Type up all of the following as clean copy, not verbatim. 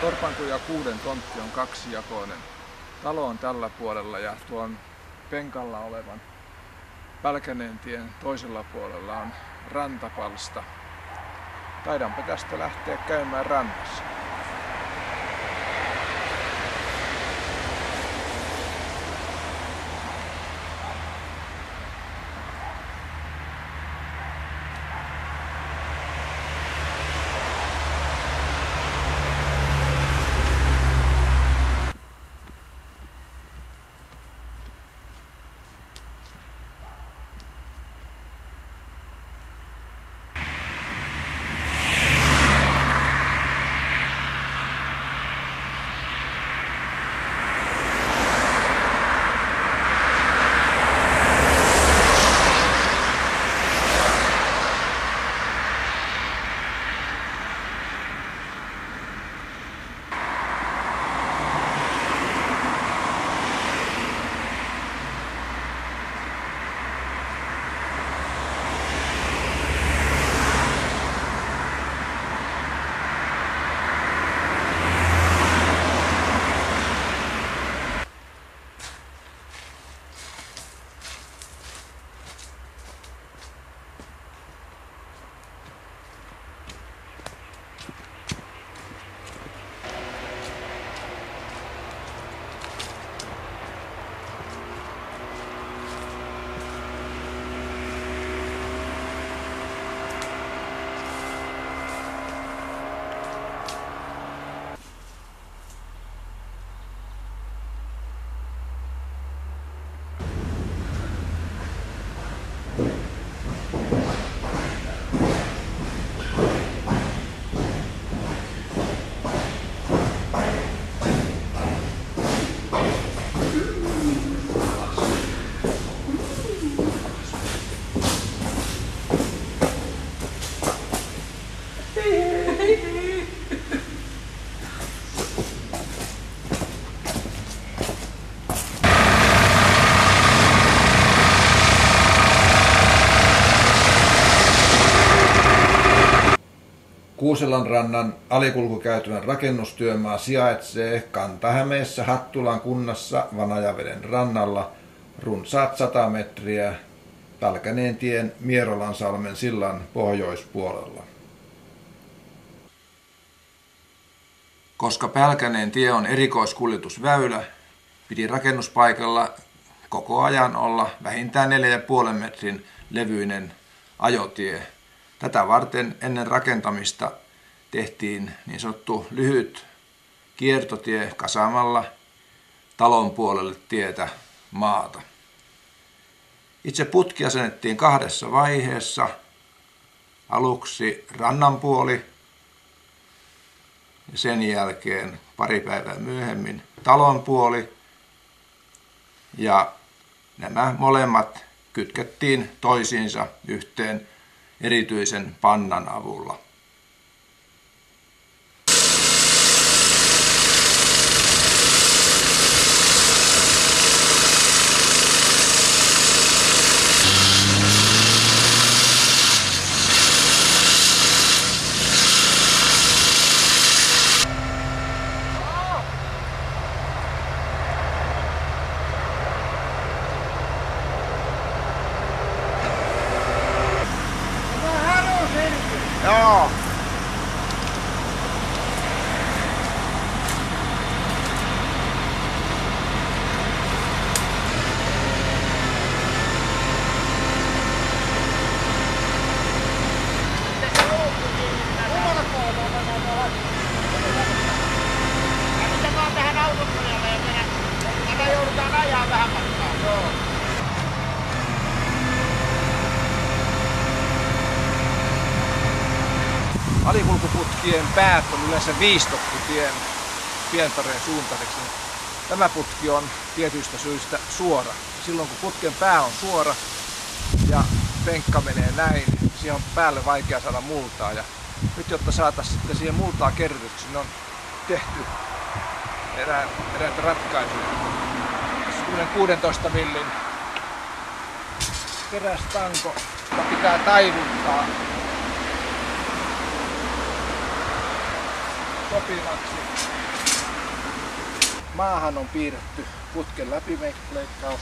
Torpankuja 6 tontti on kaksijakoinen. Talo on tällä puolella ja tuon penkalla olevan Pälkäneentien toisella puolella on rantapalsta. Taidanpa tästä lähteä käymään rannassa. Kuuselanrannan alikulkukäytävän rakennustyömaa sijaitsee Kanta-Hämeessä Hattulan kunnassa Vanajaveden rannalla runsaat 100 metriä Pälkäneentien Mierolansalmen sillan pohjoispuolella. Koska Pälkäneentie on erikoiskuljetusväylä, piti rakennuspaikalla koko ajan olla vähintään 4,5 metrin levyinen ajotie. Tätä varten ennen rakentamista tehtiin niin sanottu lyhyt kiertotie kasaamalla talon puolelle tietä maata. Itse putki asennettiin 2 vaiheessa. Aluksi rannan puoli ja sen jälkeen pari päivää myöhemmin talon puoli. Ja nämä molemmat kytkettiin toisiinsa yhteen erityisen pannan avulla. Joo. Alikulkuputkien päät on yleensä viistottu tien Pientareen suuntaiseksi. Tämä putki on tietyistä syistä suora. Silloin kun putken pää on suora ja penkka menee näin, niin siihen on päälle vaikea saada multaa. Ja nyt jotta saataisiin sitten siihen multaa kerrytyksi, niin on tehty eräitä ratkaisuja. 16 millin terästanko, joka pitää taivuttaa sopivaksi. Maahan on piirretty putken läpileikkaus.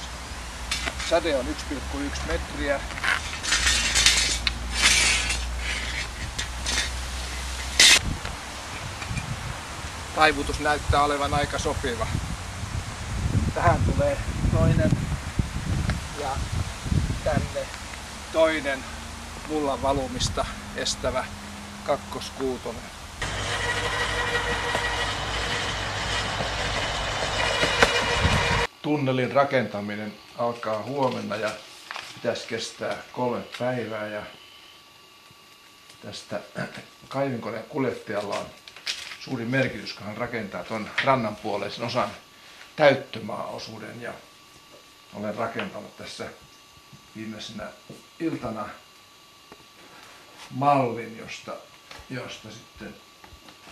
Säde on 1,1 metriä. Taivutus näyttää olevan aika sopiva. Tähän tulee toinen ja tänne toinen mullan valumista estävä kakkoskuutonen. Tunnelin rakentaminen alkaa huomenna ja pitäisi kestää 3 päivää. Ja tästä kaivinkoneen kuljettajalla on suuri merkitys, kun hän rakentaa tuon rannan puoleisen osan täyttömaaosuuden. Ja olen rakentanut tässä viimeisenä iltana mallin, josta sitten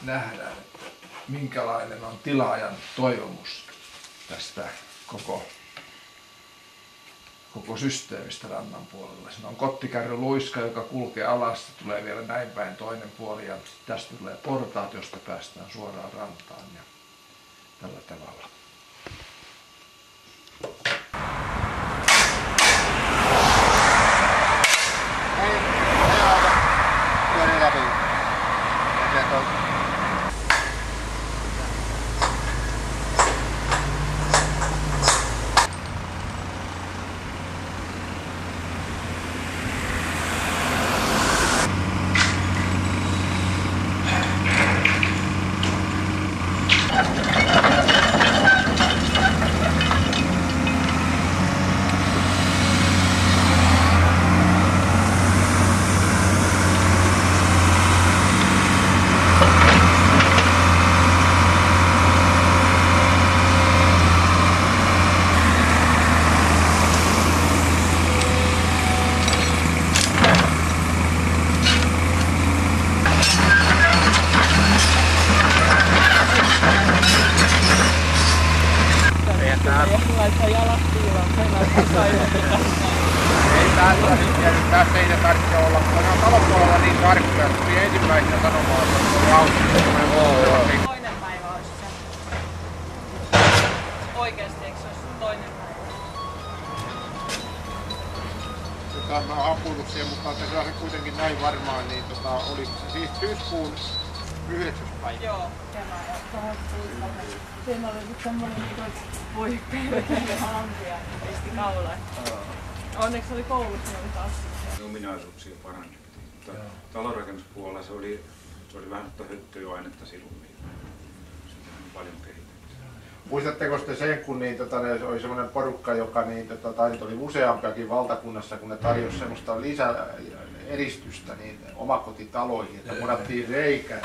nähdään, että minkälainen on tilaajan toivomus tästä koko systeemistä rannan puolella. Siinä on kottikärryluiska, joka kulkee alas, tulee vielä näin päin toinen puoli ja tästä tulee portaat, josta päästään suoraan rantaan ja tällä tavalla. Tässä ei tarvitse olla, kun on talopuolella niin tarkkoja, kun tuli ensimmäisenä sanomaan, että oli auto. Toinen päivä olisi se. Oikeasti, eikö se olisi toinen päivä? Mä amputuksien mukaan, että se kuitenkin näin varmaan, niin oli siis syyskuun 9. päivä. Joo, keväällä 2006. Siinä oli nyt semmoinen, että voi perkele hampia, pisti kaulaan. Onneksi oli koulussa, niin oli taas. Ominaisuuksia parannettiin, mutta talonrakennuspuolella se oli vähän höttöainetta silloin, niin sitä on paljon kehitetty. Muistatteko te sen, kun oli semmoinen porukka, joka oli useampiakin valtakunnassa, kun ne tarjosi semmoista lisäeristystä niin omakotitaloihin, että murattiin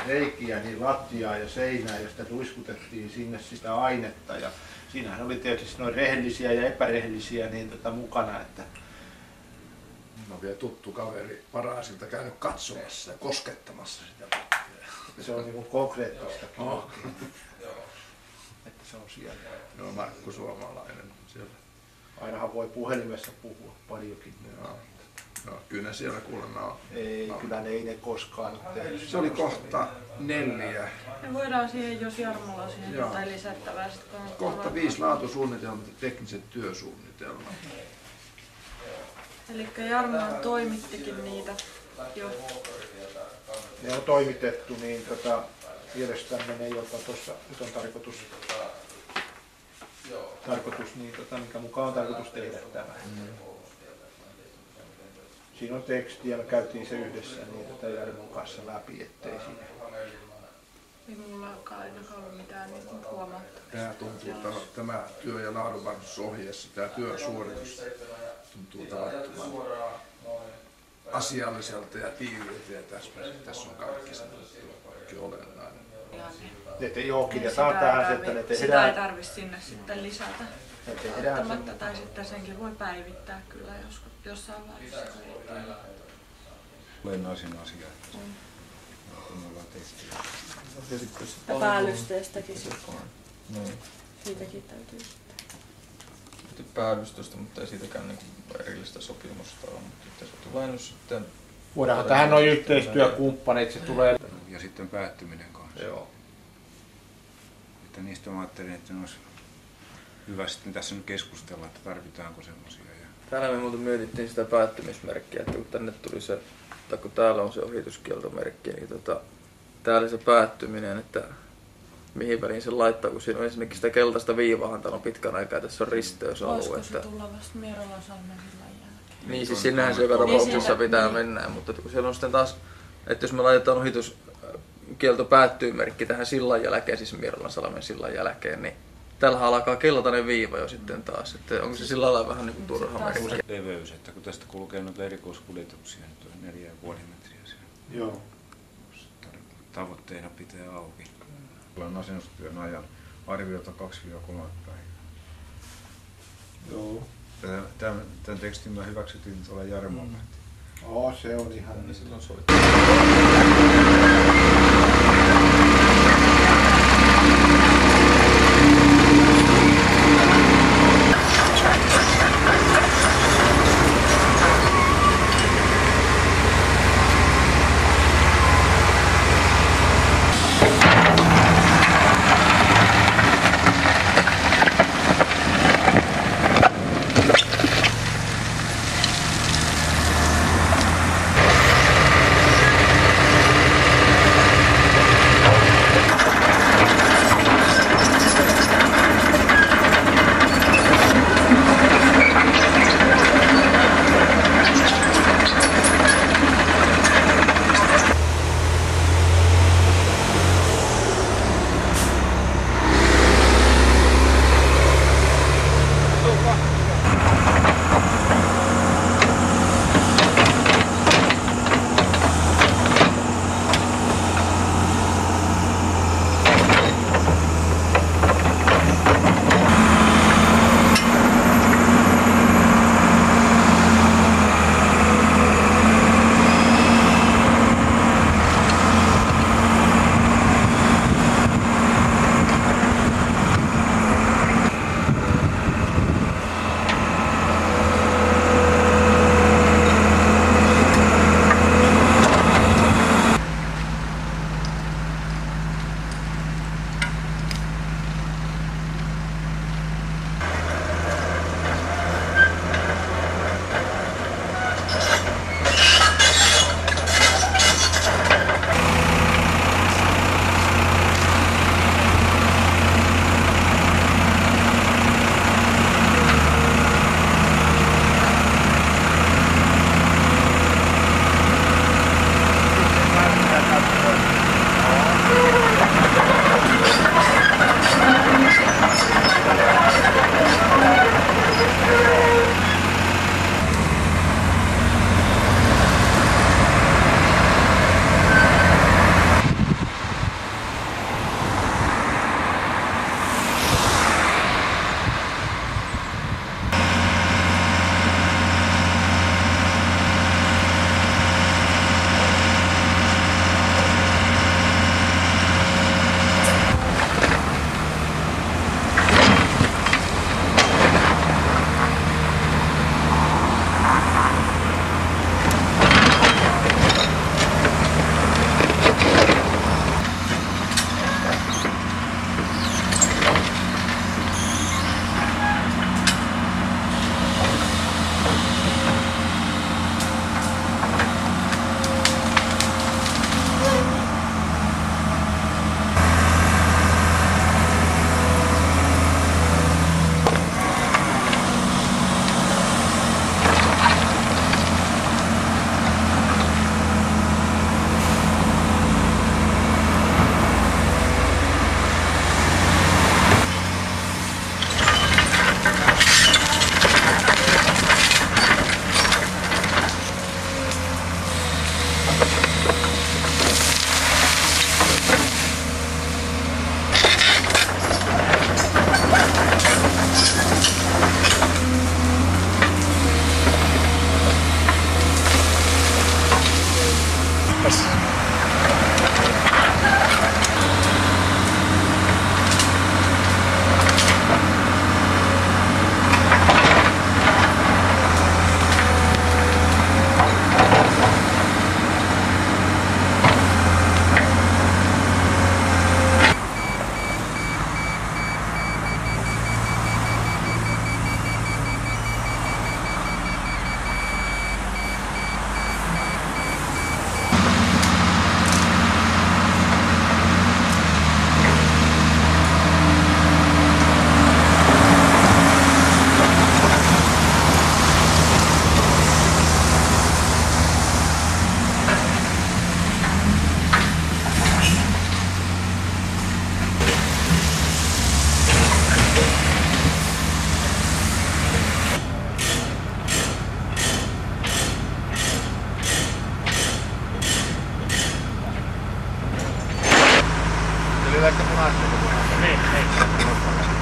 reikiä niin lattiaa ja seinää ja sitten ruiskutettiin sinne sitä ainetta. Ja siinähän oli tietysti noin rehellisiä ja epärehellisiä niin mukana. Että on vielä tuttu kaveri Parasilta käynyt katsomassa ja koskettamassa sitä. se on niin konkreettistakin. Että se on siellä. Joo, Markku Suomalainen siellä. Ainahan voi puhelimessa puhua paljonkin. Joo, kyllä ne siellä kuulemma on. Ei, kyllä ne ei ne koskaan tehnyt. Se oli kohta 4. Me voidaan siihen, jos Jarmolla siihen jotain lisättävää. Kohta 5 laatusuunnitelmat ja tekniset työsuunnitelmat. Eli Jarmohan toimittikin niitä jo. Ne on toimitettu, niin mielestämme ne, joka tuossa nyt on tarkoitus niin, mikä mukaan on tarkoitus tehdä tämä. Siinä on teksti ja me käytiin se yhdessä niin Jarmon kanssa läpi, ettei siinä. Ei mullakaan ainakaan ollut mitään niin huomattavaa. Tämä tuntuu, tämä työ- ja laadunvarmistusohjeessa, tämä työsuoritus tuntuu tavattoman asialliselta ja tiiviiltä ja tässä on kaikki olennainen. Kirjataan tähän, että ne tehdään. Sitä ei tarvitse sinne sitten lisätä. Tai sitten senkin voi päivittää kyllä jossain vaiheessa. Olennaisin asia, että kun ollaan tehty. Ja päällysteestäkin sitten. Siitäkin täytyy sitten. Päällystöstä, mutta ei siitäkään niin erillistä sopimusta ole. Mutta se tulee nyt sitten. Voidaan tähän noin yhteistyökumppanit, se tulee. Ja sitten päättyminen kanssa. Joo. niistä mä ajattelin, että ne olisi hyvä sitten tässä nyt keskustella, että tarvitaanko semmoisia. Täällä me muuten mietittiin sitä päättymismerkkiä, että kun tänne tuli se, tai kun täällä on se ohituskieltomerkki, niin täällä se päättyminen, että mihin väliin se laittaa, kun siinä on ensinnäkin sitä keltaista viivaahan, täällä on pitkän aikaa, tässä on risteysalue. Voisiko se tulla vasta Mierolansalmen sillan jälkeen? Niin, siis sinnehän se joka tapauksessa pitää mennä, mutta kun siellä on sitten taas, että jos me laitetaan ohituskielto päättyy-merkki tähän sillan jälkeen, siis Mierolansalmen sillan jälkeen, niin täällä alkaa keltainen viiva jo sitten taas, että onko se sillä lailla vähän niin kuin turha merkki. Leveys, että kun tästä kulkee noita erikoiskuljetuksia, niin on 4,5 metriä siellä. Joo. Tavoitteena pitää auki. On asennustyön ajan arviota 2-3 päivää. Joo. Tämän tekstin mä hyväksytin tuolla Jarmolla. Se on ihan... Niin silloin soittaa.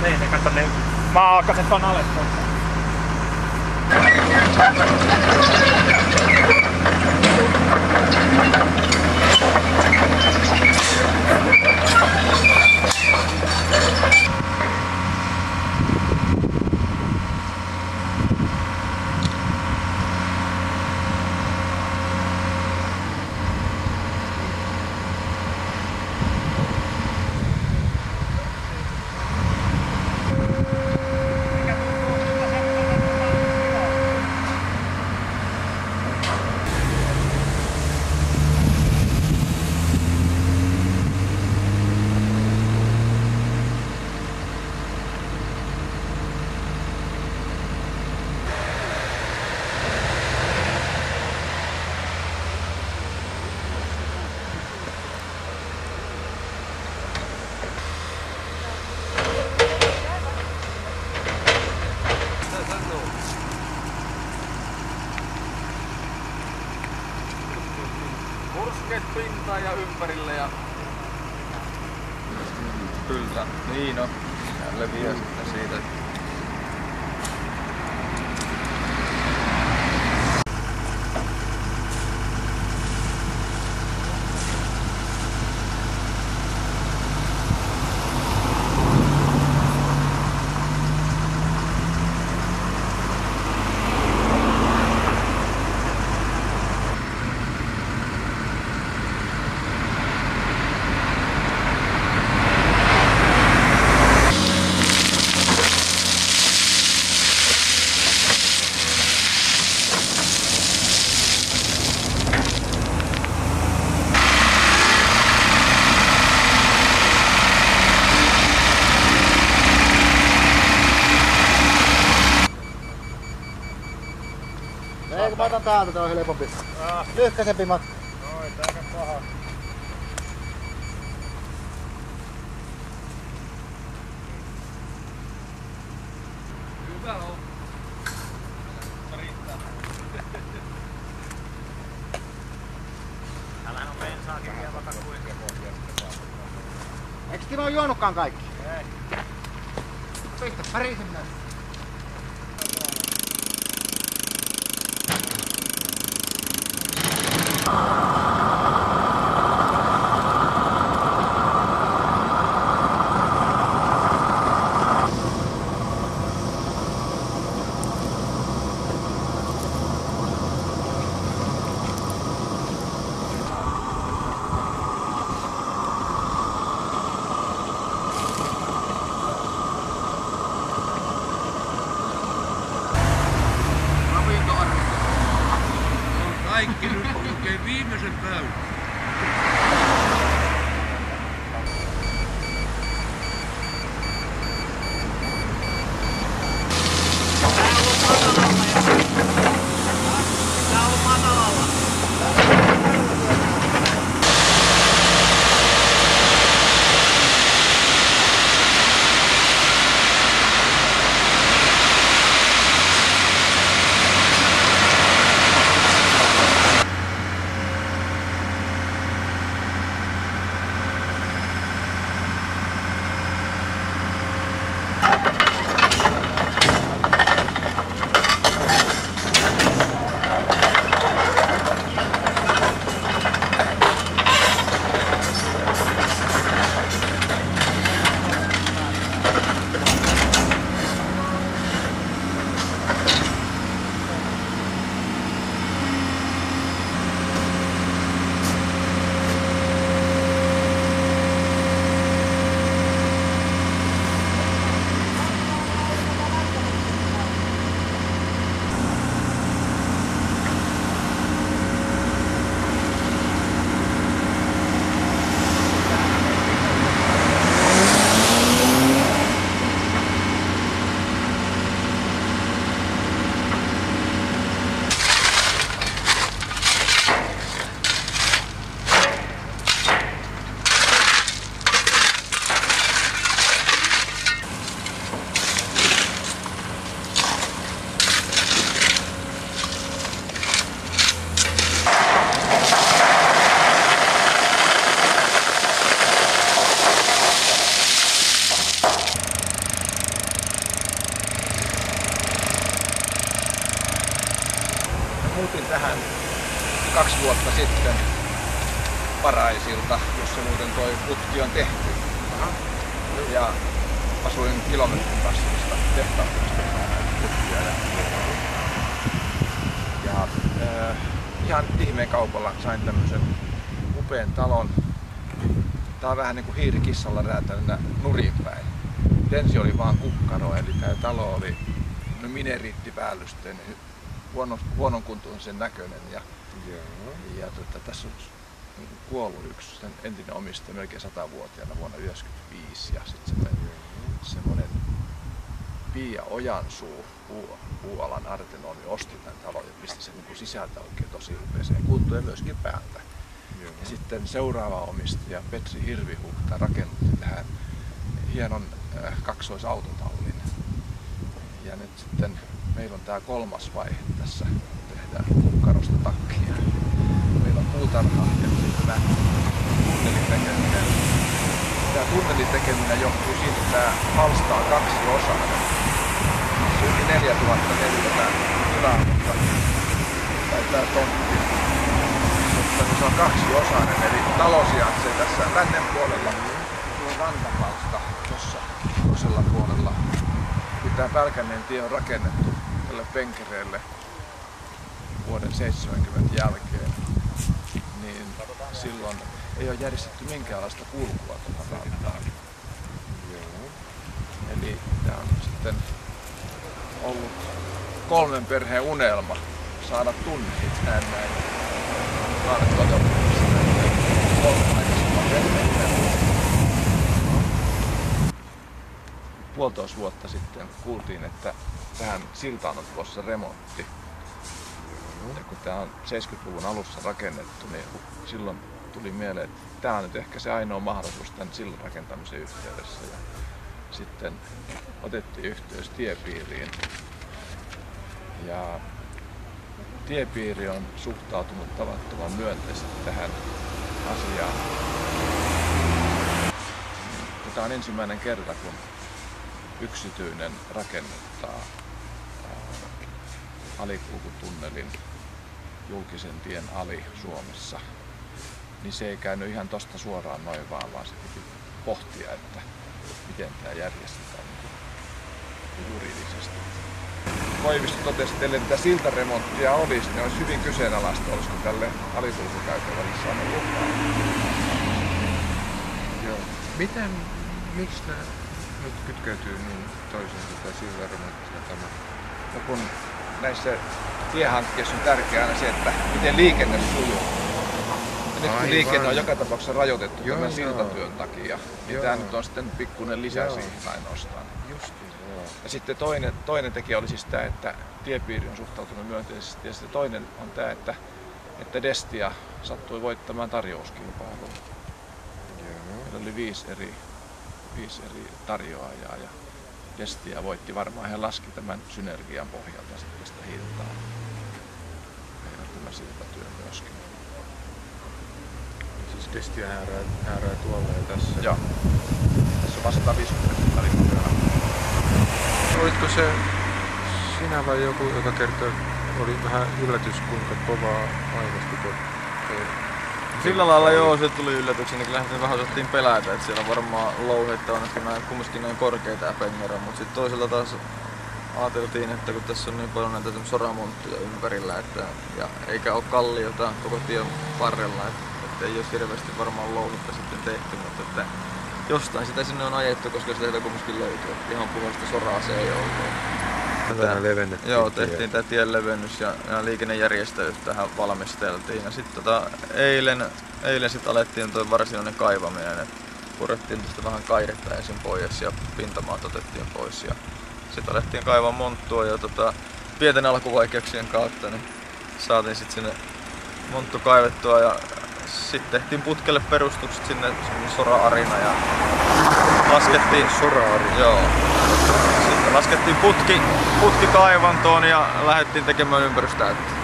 Niin, katso ne maa-aakaset on alettu. Pursket pintaan ja ympärille ja... Kyllä, niin on. Ja leviää sitten siitä. Eikö mä otan täältä, tää on helpompi. Lyhkäsempi matka. Noin, tää on paha. Hyvä on. Riittää. Täällähän on bensaakin vielä vaikka kuinka. Eikö Timo juonutkaan kaikki? Ei. Pistä pärisen näin. Kaikki nyt oikein viimeisen päälle. tähän 2 vuotta sitten Paraisilta, jossa muuten toi putki on tehty. Ja asuin kilometrin päässä tehtaasta putkia. Ja ihan ihmeen kaupalla sain tämmöisen upean talon. Tää on vähän niin kuin hiirikissalla räätälynä nurinpäin. Ensin oli vaan kukkaro, eli tää talo oli mineriittipäällysteinen, huononkuntoisen näköinen. Ja tässä on kuollut yksi sen entinen omistaja melkein 100-vuotiaana vuonna 1995. Ja sitten semmoinen Pia Ojansuu, puualan artenomi, osti tämän talon ja pisti sen niin sisältä oikein tosi upeeseen kuntoon ja myöskin päältä. Ja sitten seuraava omistaja Petri Hirvihuhta rakennutti tähän hienon kaksoisautotallin. Ja nyt sitten meillä on tämä 3. vaihe tässä, tehdään kukkarosta takkia. Meillä on puutarha ja sitten tämä tunnelin tekeminen. Tämä tunnelin tekeminen johtuu siitä, että tämä halsta on 2-osainen. Se on yli 4000 neliötä tilaa, mutta tämä tontti. Mutta se on 2-osainen, eli talo sijaitsee tässä lännen puolella. Tuo rantapalsta tuossa toisella puolella. Kun tämä Pälkänneen tie on rakennettu tälle penkereelle vuoden 70 jälkeen, niin silloin ei ole järjestetty minkäänlaista kulkua tuohon rantaan. Eli tämä on sitten ollut 3 perheen unelma saada tunnelit näin. Puolitoista vuotta sitten kuultiin, että tähän siltaan on tulossa remontti. Ja kun tämä on 70-luvun alussa rakennettu, niin silloin tuli mieleen, että tämä on nyt ehkä se ainoa mahdollisuus tämän sillan rakentamisen yhteydessä. Ja sitten otettiin yhteys tiepiiriin. Ja tiepiiri on suhtautunut tavattoman myönteisesti tähän asiaan. Tämä on ensimmäinen kerta, kun yksityinen rakennuttaa alikulkutunnelin julkisen tien ali Suomessa. Niin se ei käynyt ihan tosta suoraan noin vaan se piti pohtia, että miten tämä järjestetään juridisesti. Koivisto totesi, että ellei tätä siltaremonttia olisi, niin olisi hyvin kyseenalaista, olisiko tälle alikulkukäytävälle saanut lupaa. Joo. Miksi nämä nyt kytkeytyy niin toisiinsa tai siltaremonttia tämä? No kun näissä tiehankkeissa on tärkeää aina se, että miten liikenne sujuu. Ja nyt kun liikenne on joka tapauksessa rajoitettu tämän siltatyön takia, niin tämä nyt on sitten pikkuinen lisä siihen ainoastaan. Ja sitten toinen tekijä oli siis tämä, että tiepiiri on suhtautunut myönteisesti. Ja sitten toinen on tämä, että Destia sattui voittamaan tarjouskilpailun. Meillä oli 5 eri tarjoajaa ja Destia voitti varmaan. He laski tämän synergian pohjalta sitten sitä hintaa. Meillä on tämä siltatyö myöskin. Siis Destia häärää tuolla ja tässä? Joo. Tässä on vaan 150 hehtaaria. Olitko se sinä vai joku, joka kertoi, oli vähän yllätys kuinka kovaa ainostiko? Sillä lailla joo, se tuli yllätyksenä, niin kyllähän me vähän osattiin pelätä, että siellä varmaan louheita on kumminkin näin korkeita ja pengerä, mutta sitten toisella taas ajateltiin, että kun tässä on niin paljon näitä soramonttuja ympärillä, ja eikä ole kalliota koko tien varrella, että ei olisi hirveästi varmaan louhetta sitten tehty, mutta että jostain sitä sinne on ajettu, koska sitä kumminkin löytyy. Ihan puhasta soraa se ei ollut. Joo, tehtiin tämä tien levennys ja liikennejärjestelyt tähän valmisteltiin. Ja sitten eilen sit alettiin tuo varsinainen kaivaminen. Et purettiin tästä vähän kairetta ensin pois ja pintamaat otettiin pois. Ja sitten alettiin kaivaa monttua ja pienten alkuvaikeuksien kautta niin saatiin sitten sinne monttu kaivettua. Ja sitten tehtiin putkelle perustukset sinne sora-arina ja laskettiin sora-arina. Joo. Sitten laskettiin putki kaivantoon ja lähdettiin tekemään ympärystäyttöä.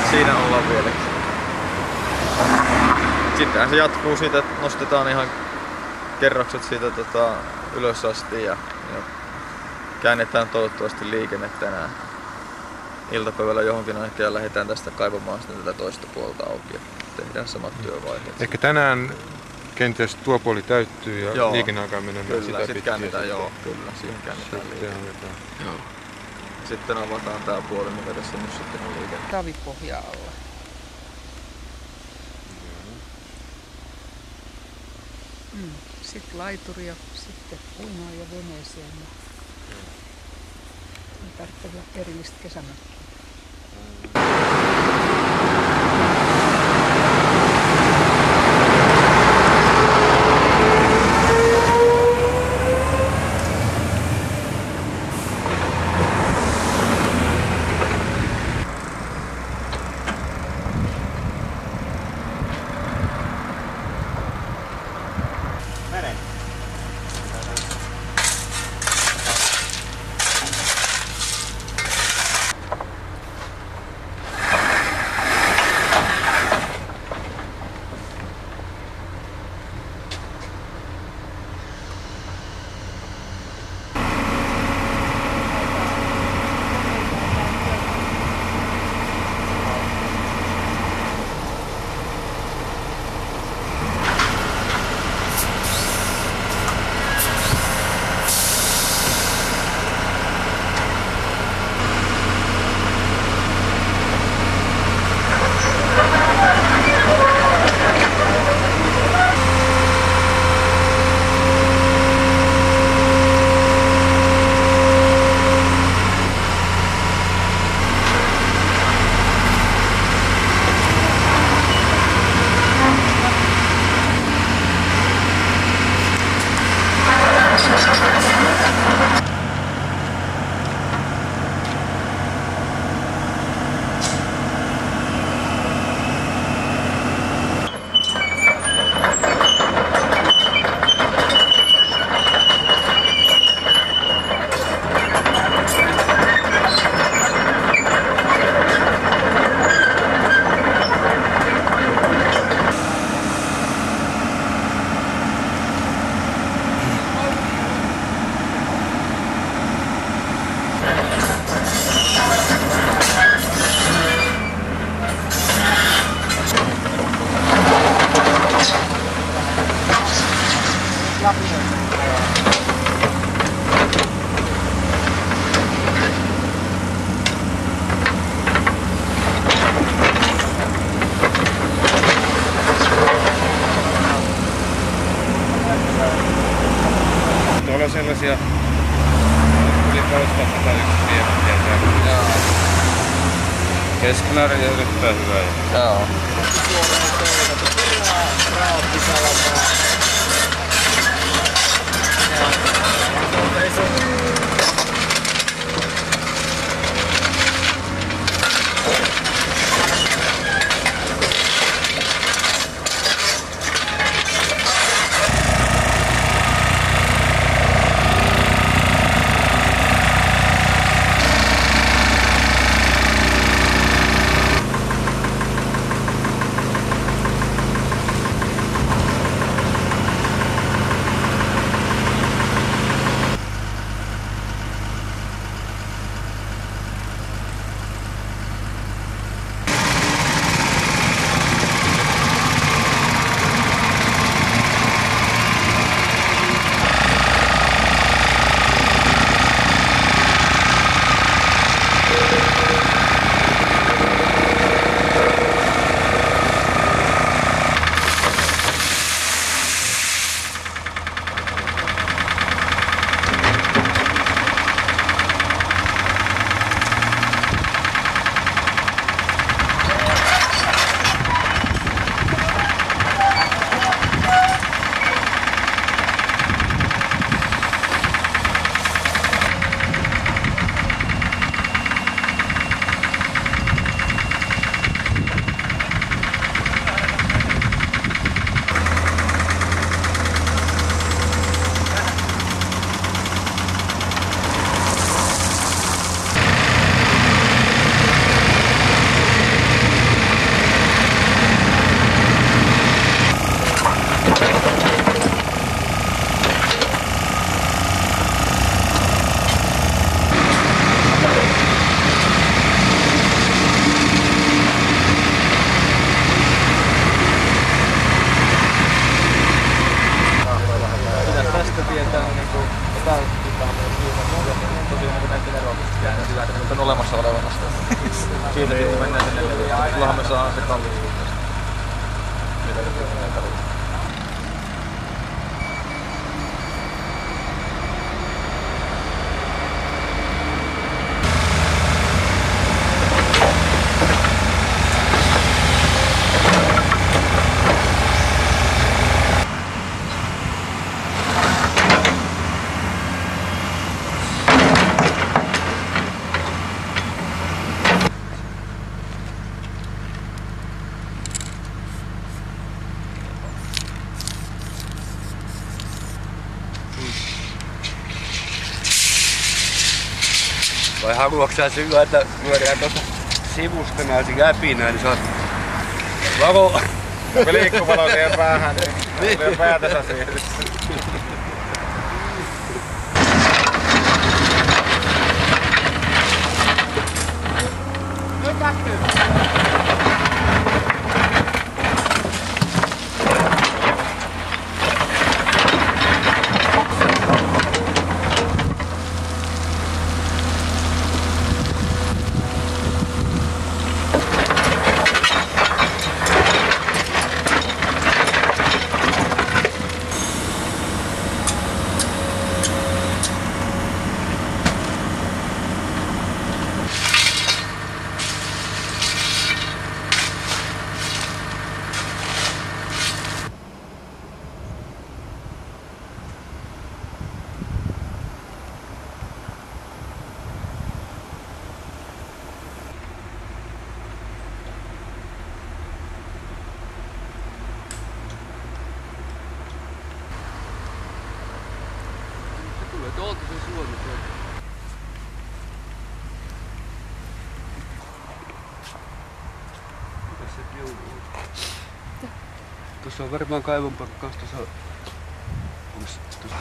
Siinä ollaan vieläkin. Sittenhän se jatkuu siitä, että nostetaan ihan kerrokset siitä ylös asti ja käännetään toivottavasti liikenne tänään. iltapäivällä johonkin aikaan ja lähdetään tästä kaivamaan sitten tätä toista puolta auki ja tehdään samat työvaiheet. Ehkä tänään kenties tuo puoli täyttyy ja Joo. liikenneaikaan menemään Kyllä, sitä sitten pitkin. käännetään, joo, kyllä, siihen käännetään liikenne. Joo. Sitten avataan tää puoli, mikä tässä nyt sitten on liikenne. Ravipohja alla. Sitten laituri ja sitten uimaan ja veneeseen. Ei tarvitse olla erillistä kesämökkiä. Tuolla on sellaisia yli toista tai yksi pienempiä. Keskellä on erittäin hyvä. Joo. olemassa olevan asti. Siitäkin kun mennään sinne, niin silloinhan me saadaan se kallistua tästä. Mitä nyt ei tarvitse. Vai haluatko sä syödä, että lyödään tuosta sivusta näitä käpinää, niin sä oot varo. Kun liikkuvalo siihen päähän, niin lyö päätänsä siihen. Nyt näkyy. Tuolta se Suomi tuolta. Mitäs se piuuu? Tuossa on varmaan kaivon pakkaus tuossa. Onks tuossa?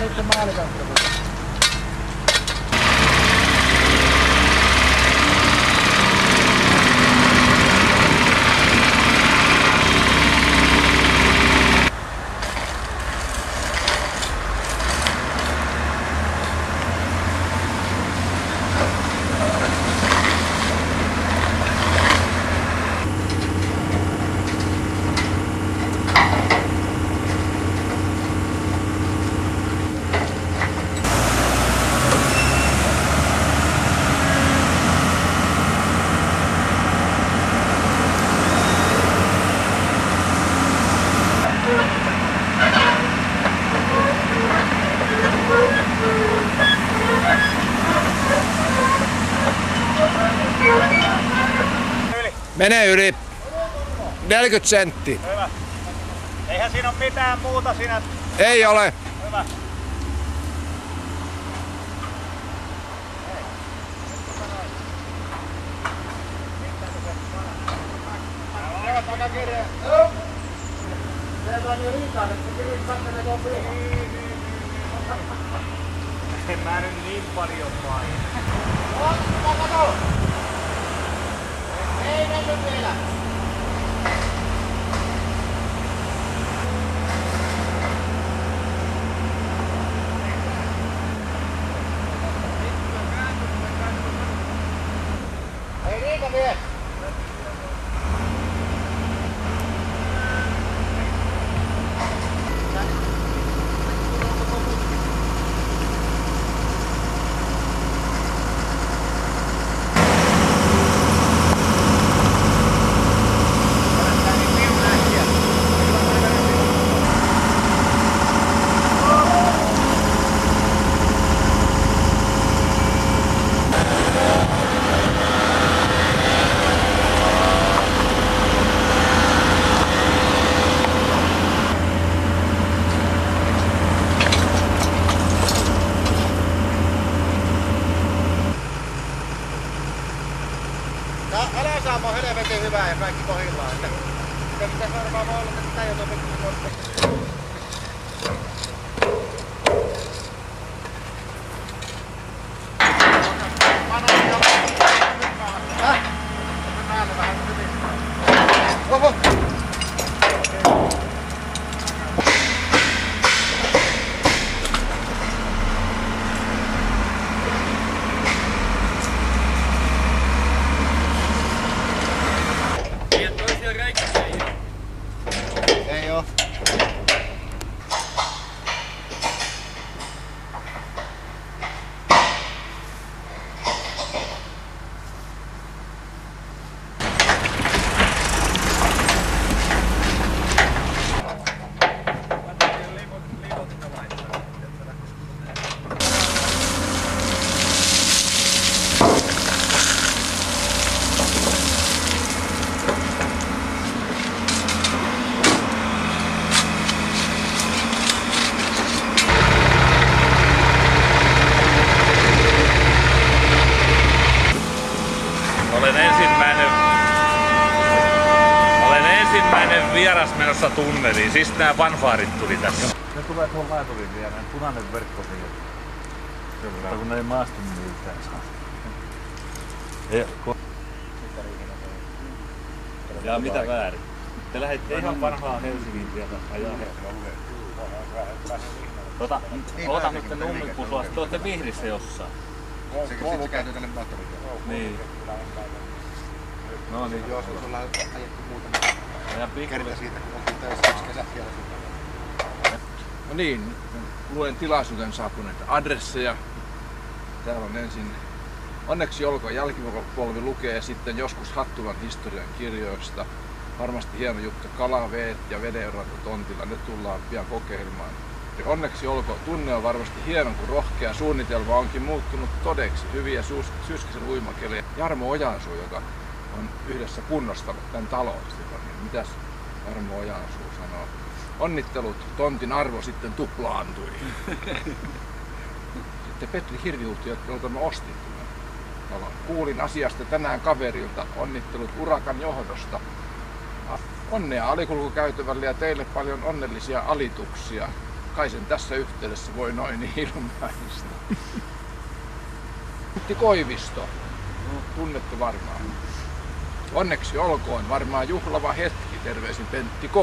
Nyt se maalikantta. Menee yli 40 senttiä. Hyvä. Eihän siinä ole mitään muuta siinä. Ei ole. Hyvä. En mä nyt niin paljon paina. Ei mennyt vielä. Ei riitä vielä. Alasaamo on helvetin hyvä ja kaikki kohdillaan. Sitä pitäisi varmaan olla, että sitä joutuu pikkuisen. Oho! Ei oo. Olen ensimmäinen vieras menossa tunneliin. Siis nämä fanfaarit tuli tässä. Ne tulee tuohon laiturin viereen. Punainen verkko siihen. Mutta kun ne ei maastu mitään saa. Ja mitä väärin? Te lähditte ihan vanhaan Helsingin tietä ajaa oota nyt te nummipusua, te ootte Vihdissä jossain. Sekä sitten se käytyy tänne moottoriin. Niin. No niin. Joo, se on ajettu muutama kerta siitä, kun oltiin töissä yksi kesä siellä. No niin, luen tilaisuuteen saapuneita adresseja. Täällä on ensin onneksi olkoon jälkipolvi lukee ja sitten joskus Hattulan historian kirjoista. Varmasti hieno juttu, kalaveet ja vedenranto tontilla, ne tullaan pian kokeilemaan. Ja onneksi olkoon, tunne on varmasti hieno, kun rohkea suunnitelma onkin muuttunut todeksi. Hyviä Syskisen uimakeleja. Jarmo Ojansuu, joka on yhdessä kunnostanut tämän talon. Niin mitäs Jarmo Ojansuu sanoo? Onnittelut, tontin arvo sitten tuplaantui. Sitten Petri Hirvihuhti, jolta mä ostin tämän talon. Kuulin asiasta tänään kaverilta. Onnittelut urakan johdosta. Onnea alikulkukäytävälle ja teille paljon onnellisia alituksia. Kai sen tässä yhteydessä voi noin ilmaista. Pentti Koivisto, tunnettu varmaan. Onneksi olkoon, varmaan juhlava hetki, terveisin Pentti K.